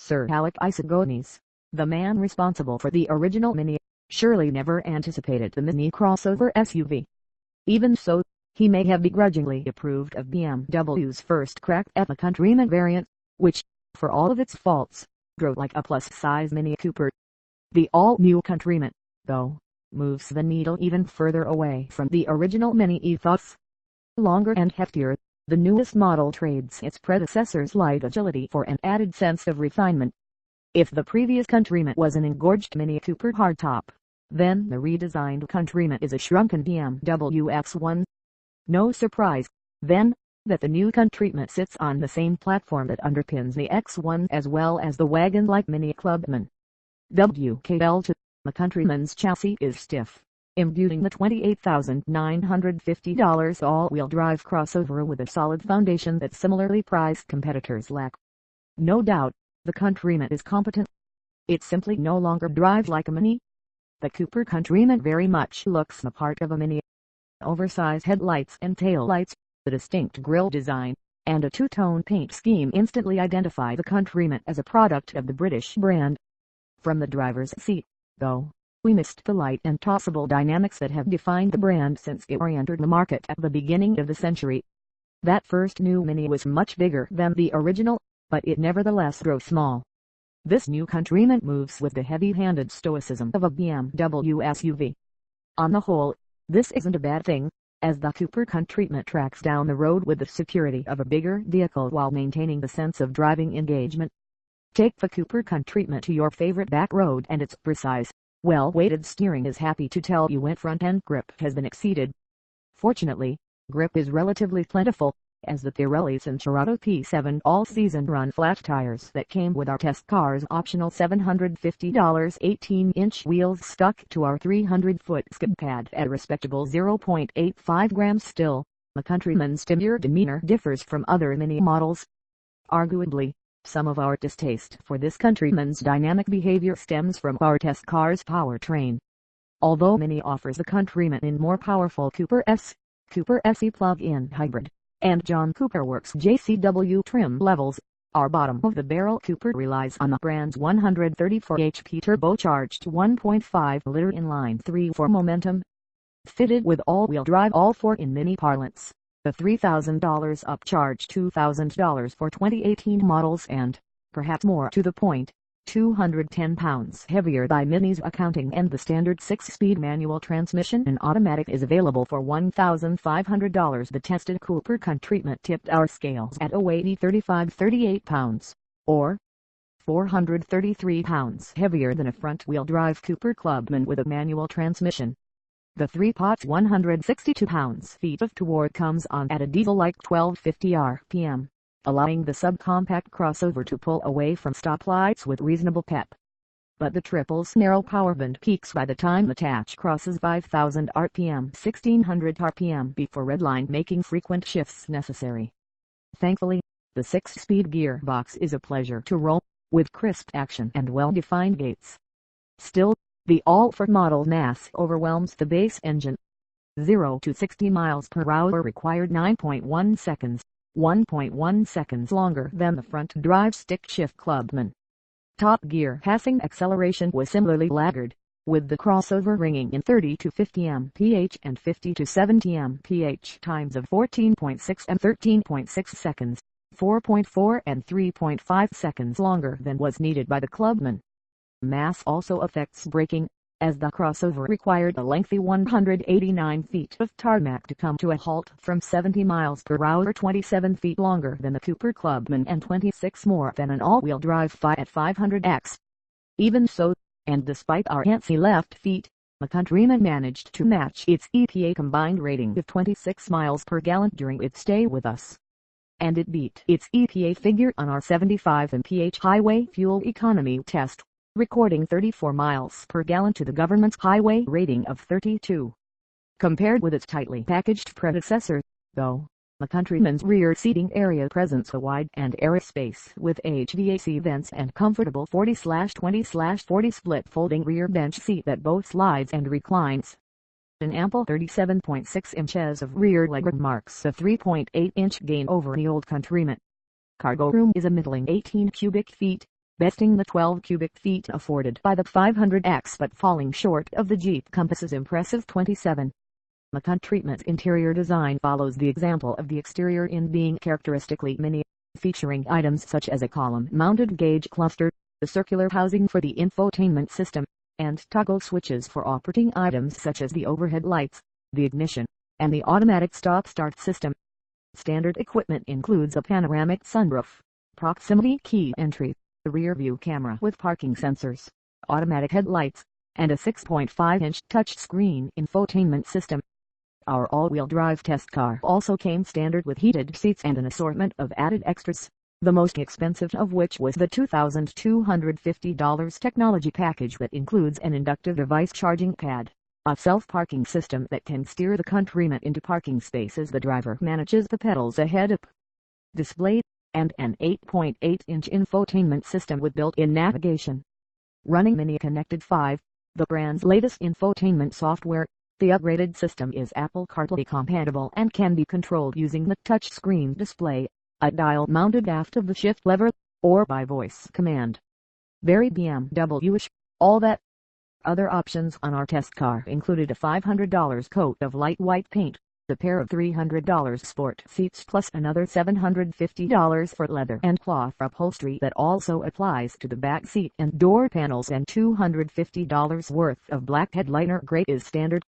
Sir Alec Issigonis, the man responsible for the original Mini, surely never anticipated the Mini crossover SUV. Even so, he may have begrudgingly approved of BMW's first crack at the Countryman variant, which, for all of its faults, drove like a plus-size Mini Cooper. The all-new Countryman, though, moves the needle even further away from the original Mini ethos. Longer and heftier, the newest model trades its predecessor's light agility for an added sense of refinement. If the previous Countryman was an engorged Mini Cooper Hardtop, then the redesigned Countryman is a shrunken BMW X1. No surprise, then, that the new Countryman sits on the same platform that underpins the X1 as well as the wagon-like Mini Clubman. WKL2, the Countryman's chassis is stiff, imbuing the $28,950 all-wheel drive crossover with a solid foundation that similarly priced competitors lack. No doubt, the Countryman is competent. It simply no longer drives like a Mini. The Cooper Countryman very much looks the part of a Mini. Oversized headlights and taillights, the distinct grille design, and a two-tone paint scheme instantly identify the Countryman as a product of the British brand. From the driver's seat, though, we missed the light and tossable dynamics that have defined the brand since it entered the market at the beginning of the century. That first new Mini was much bigger than the original, but it nevertheless drove small. This new Countryman moves with the heavy-handed stoicism of a BMW SUV. On the whole, this isn't a bad thing, as the Cooper Countryman tracks down the road with the security of a bigger vehicle while maintaining the sense of driving engagement. Take the Cooper Countryman to your favorite back road and its precise, well-weighted steering is happy to tell you when front-end grip has been exceeded. Fortunately, grip is relatively plentiful, as the Pirelli Cinturato P7 all-season run flat tires that came with our test car's optional $750 18-inch wheels stuck to our 300-foot skid pad at a respectable 0.85 grams still. The Countryman's timid demeanor differs from other Mini models. Arguably, some of our distaste for this Countryman's dynamic behavior stems from our test car's powertrain. Although Mini offers the Countryman in more powerful Cooper SE plug-in hybrid, and John Cooper Works JCW trim levels, our bottom-of-the-barrel Cooper relies on the brand's 134 HP turbocharged 1.5-liter inline 3-4 momentum. Fitted with all-wheel drive all-4 in Mini parlance, the $3,000 upcharge $2,000 for 2018 models and, perhaps more to the point, 210 pounds heavier by Mini's accounting, and the standard 6-speed manual transmission and automatic is available for $1,500. The tested Cooper Countryman tipped our scales at a weighty 38 pounds, or 433 pounds heavier than a front-wheel drive Cooper Clubman with a manual transmission. The 3-pot 162 pounds-feet of torque comes on at a diesel-like 1250 RPM. Allowing the subcompact crossover to pull away from stoplights with reasonable pep. But the triple's narrow powerband peaks by the time the touch crosses 5,000 RPM 1,600 RPM before redline, making frequent shifts necessary. Thankfully, the 6-speed gearbox is a pleasure to roll, with crisp action and well-defined gates. Still, the all-4 model mass overwhelms the base engine. 0 to 60 miles per hour required 9.1 seconds. 1.1 seconds longer than the front drive stick-shift Clubman. Top gear passing acceleration was similarly laggard, with the crossover ringing in 30 to 50 mph and 50 to 70 mph times of 14.6 and 13.6 seconds, 4.4 and 3.5 seconds longer than was needed by the Clubman. Mass also affects braking, as the crossover required a lengthy 189 feet of tarmac to come to a halt from 70 miles per hour, 27 feet longer than the Cooper Clubman and 26 more than an all-wheel drive Fiat 500X. Even so, and despite our antsy left feet, the Countryman managed to match its EPA combined rating of 26 miles per gallon during its stay with us. And it beat its EPA figure on our 75 mph highway fuel economy test, recording 34 miles per gallon to the government's highway rating of 32. Compared with its tightly packaged predecessor, though, the Countryman's rear seating area presents a wide and airy space with HVAC vents and comfortable 40/20/40 split folding rear bench seat that both slides and reclines. An ample 37.6 inches of rear legroom marks a 3.8-inch gain over the old Countryman. Cargo room is a middling 18 cubic feet, besting the 12 cubic feet afforded by the 500X but falling short of the Jeep Compass's impressive 27. The Countryman's interior design follows the example of the exterior in being characteristically mini, featuring items such as a column-mounted gauge cluster, the circular housing for the infotainment system, and toggle switches for operating items such as the overhead lights, the ignition, and the automatic stop-start system. Standard equipment includes a panoramic sunroof, proximity key entry, a rear-view camera with parking sensors, automatic headlights, and a 6.5-inch touchscreen infotainment system. Our all-wheel drive test car also came standard with heated seats and an assortment of added extras, the most expensive of which was the $2,250 technology package that includes an inductive device charging pad, a self-parking system that can steer the Countryman into parking space as the driver manages the pedals ahead-up display, and an 8.8-inch infotainment system with built-in navigation. Running Mini Connected 5, the brand's latest infotainment software, the upgraded system is Apple CarPlay compatible and can be controlled using the touchscreen display, a dial mounted aft of the shift lever, or by voice command. Very BMW-ish, all that. Other options on our test car included a $500 coat of light white paint, a pair of $300 sport seats plus another $750 for leather and cloth upholstery that also applies to the back seat and door panels, and $250 worth of black headliner gray is standard.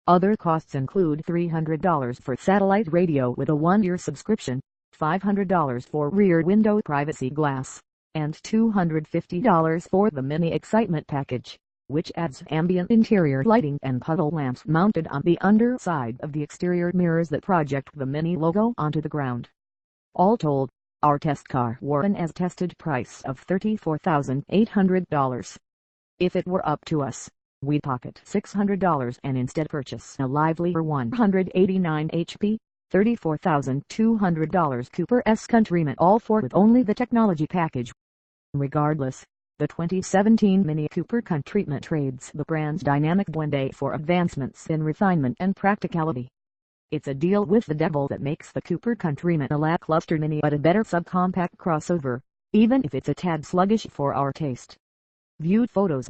Other costs include $300 for satellite radio with a 1-year subscription, $500 for rear window privacy glass, and $250 for the Mini Excitement package, which adds ambient interior lighting and puddle lamps mounted on the underside of the exterior mirrors that project the Mini logo onto the ground. All told, our test car wore an as-tested price of $34,800. If it were up to us, we'd pocket $600 and instead purchase a livelier 189 HP, $34,200 Cooper S Countryman ALL4 with only the technology package. Regardless, the 2017 Mini Cooper Countryman trades the brand's dynamic blend for advancements in refinement and practicality. It's a deal with the devil that makes the Cooper Countryman a lackluster mini but a better subcompact crossover, even if it's a tad sluggish for our taste. Viewed photos.